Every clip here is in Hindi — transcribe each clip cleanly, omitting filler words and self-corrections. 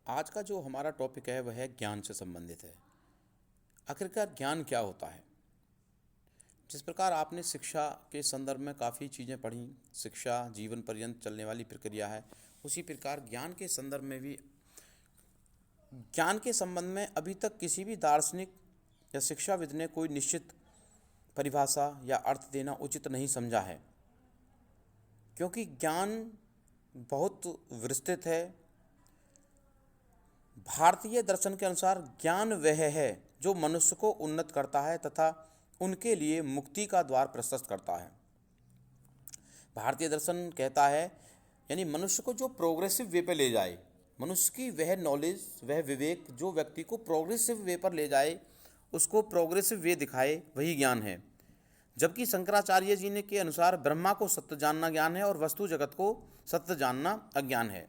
आज का जो हमारा टॉपिक है वह है ज्ञान से संबंधित है। आखिरकार ज्ञान क्या होता है? जिस प्रकार आपने शिक्षा के संदर्भ में काफ़ी चीज़ें पढ़ी, शिक्षा जीवन पर्यंत चलने वाली प्रक्रिया है, उसी प्रकार ज्ञान के संदर्भ में भी ज्ञान के संबंध में अभी तक किसी भी दार्शनिक या शिक्षाविद ने कोई निश्चित परिभाषा या अर्थ देना उचित नहीं समझा है, क्योंकि ज्ञान बहुत विस्तृत है। भारतीय दर्शन के अनुसार ज्ञान वह है जो मनुष्य को उन्नत करता है तथा उनके लिए मुक्ति का द्वार प्रशस्त करता है। भारतीय दर्शन कहता है यानी मनुष्य को जो प्रोग्रेसिव वे पर ले जाए, मनुष्य की वह नॉलेज, वह विवेक जो व्यक्ति को प्रोग्रेसिव वे पर ले जाए, उसको प्रोग्रेसिव वे दिखाए, वही ज्ञान है। जबकि शंकराचार्य जी ने के अनुसार ब्रह्मा को सत्य जानना ज्ञान है और वस्तु जगत को सत्य जानना अज्ञान है।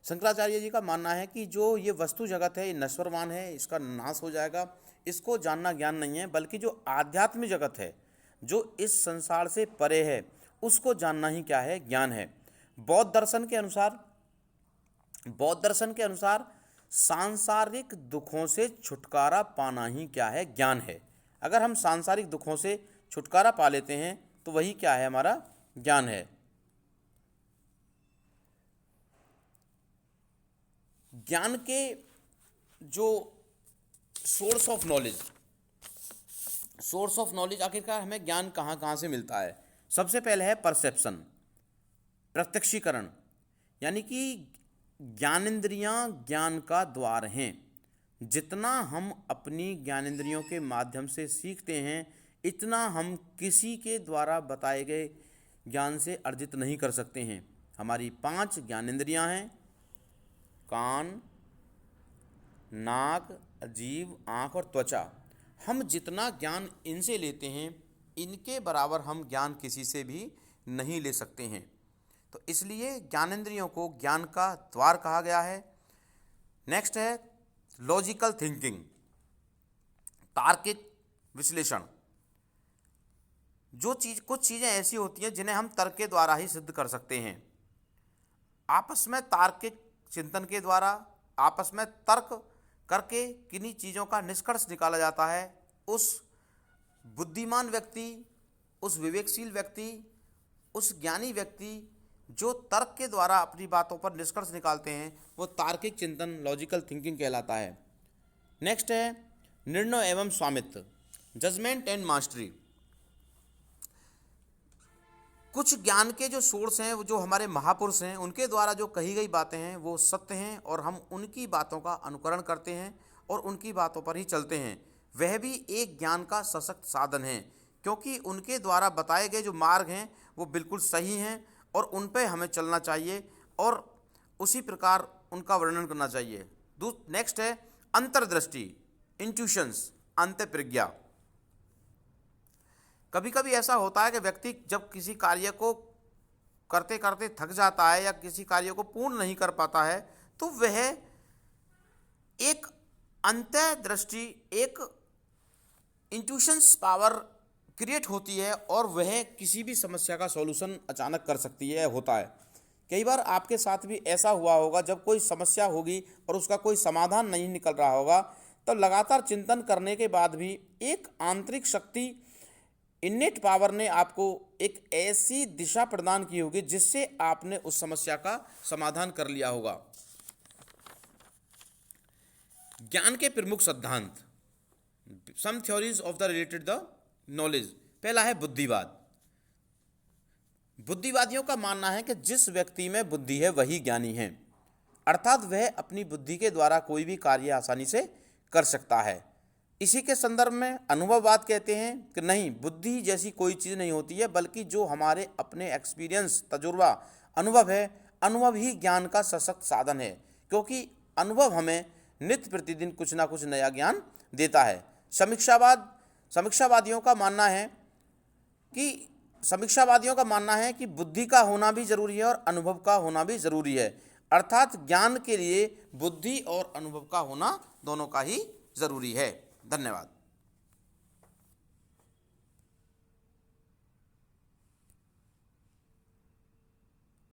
शंकराचार्य जी का मानना है कि जो ये वस्तु जगत है ये नश्वरवान है, इसका नाश हो जाएगा, इसको जानना ज्ञान नहीं है, बल्कि जो आध्यात्मिक जगत है, जो इस संसार से परे है, उसको जानना ही क्या है, ज्ञान है। बौद्ध दर्शन के अनुसार सांसारिक दुखों से छुटकारा पाना ही क्या है, ज्ञान है। अगर हम सांसारिक दुखों से छुटकारा पा लेते हैं तो वही क्या है, हमारा ज्ञान है। ज्ञान के जो सोर्स ऑफ नॉलेज आखिरकार हमें ज्ञान कहाँ कहाँ से मिलता है। सबसे पहले है परसेप्शन, प्रत्यक्षीकरण, यानी कि ज्ञानेंद्रियाँ ज्ञान का द्वार हैं। जितना हम अपनी ज्ञानेंद्रियों के माध्यम से सीखते हैं, इतना हम किसी के द्वारा बताए गए ज्ञान से अर्जित नहीं कर सकते हैं। हमारी 5 ज्ञानेंद्रियाँ हैं, कान, नाक, जीभ, आँख और त्वचा। हम जितना ज्ञान इनसे लेते हैं, इनके बराबर हम ज्ञान किसी से भी नहीं ले सकते हैं। तो इसलिए ज्ञानेंद्रियों को ज्ञान का द्वार कहा गया है। नेक्स्ट है लॉजिकल थिंकिंग, तार्किक विश्लेषण। कुछ चीज़ें ऐसी होती हैं जिन्हें हम तर्क के द्वारा ही सिद्ध कर सकते हैं। आपस में तार्किक चिंतन के द्वारा, आपस में तर्क करके किन्हीं चीज़ों का निष्कर्ष निकाला जाता है। उस बुद्धिमान व्यक्ति, उस विवेकशील व्यक्ति, उस ज्ञानी व्यक्ति जो तर्क के द्वारा अपनी बातों पर निष्कर्ष निकालते हैं, वो तार्किक चिंतन, लॉजिकल थिंकिंग कहलाता है। नेक्स्ट है निर्णय एवं स्वामित्व, जजमेंट एंड मास्टरी। कुछ ज्ञान के जो सोर्स हैं, वो जो हमारे महापुरुष हैं, उनके द्वारा जो कही गई बातें हैं वो सत्य हैं और हम उनकी बातों का अनुकरण करते हैं और उनकी बातों पर ही चलते हैं। वह भी एक ज्ञान का सशक्त साधन है, क्योंकि उनके द्वारा बताए गए जो मार्ग हैं वो बिल्कुल सही हैं और उन पर हमें चलना चाहिए और उसी प्रकार उनका वर्णन करना चाहिए। नेक्स्ट है अंतर्दृष्टि, इंट्यूशंस, अंतःप्रज्ञा। कभी कभी ऐसा होता है कि व्यक्ति जब किसी कार्य को करते करते थक जाता है या किसी कार्य को पूर्ण नहीं कर पाता है, तो वह एक अंतर्दृष्टि, एक इंट्यूशंस पावर क्रिएट होती है और वह किसी भी समस्या का सॉल्यूशन अचानक कर सकती है, होता है। कई बार आपके साथ भी ऐसा हुआ होगा, जब कोई समस्या होगी और उसका कोई समाधान नहीं निकल रहा होगा, तो लगातार चिंतन करने के बाद भी एक आंतरिक शक्ति, इन्नेट पावर ने आपको एक ऐसी दिशा प्रदान की होगी जिससे आपने उस समस्या का समाधान कर लिया होगा। ज्ञान के प्रमुख सिद्धांत, some theories of the related the knowledge. पहला है बुद्धिवाद। बुद्धिवादियों का मानना है कि जिस व्यक्ति में बुद्धि है वही ज्ञानी है, अर्थात वह अपनी बुद्धि के द्वारा कोई भी कार्य आसानी से कर सकता है। इसी के संदर्भ में अनुभववाद कहते हैं कि नहीं, बुद्धि जैसी कोई चीज़ नहीं होती है, बल्कि जो हमारे अपने एक्सपीरियंस, तजुर्बा, अनुभव है, अनुभव ही ज्ञान का सशक्त साधन है, क्योंकि अनुभव हमें नित्य प्रतिदिन कुछ ना कुछ नया ज्ञान देता है। समीक्षावादियों का मानना है कि बुद्धि का होना भी जरूरी है और अनुभव का होना भी जरूरी है, अर्थात ज्ञान के लिए बुद्धि और अनुभव का होना दोनों का ही जरूरी है। धन्यवाद।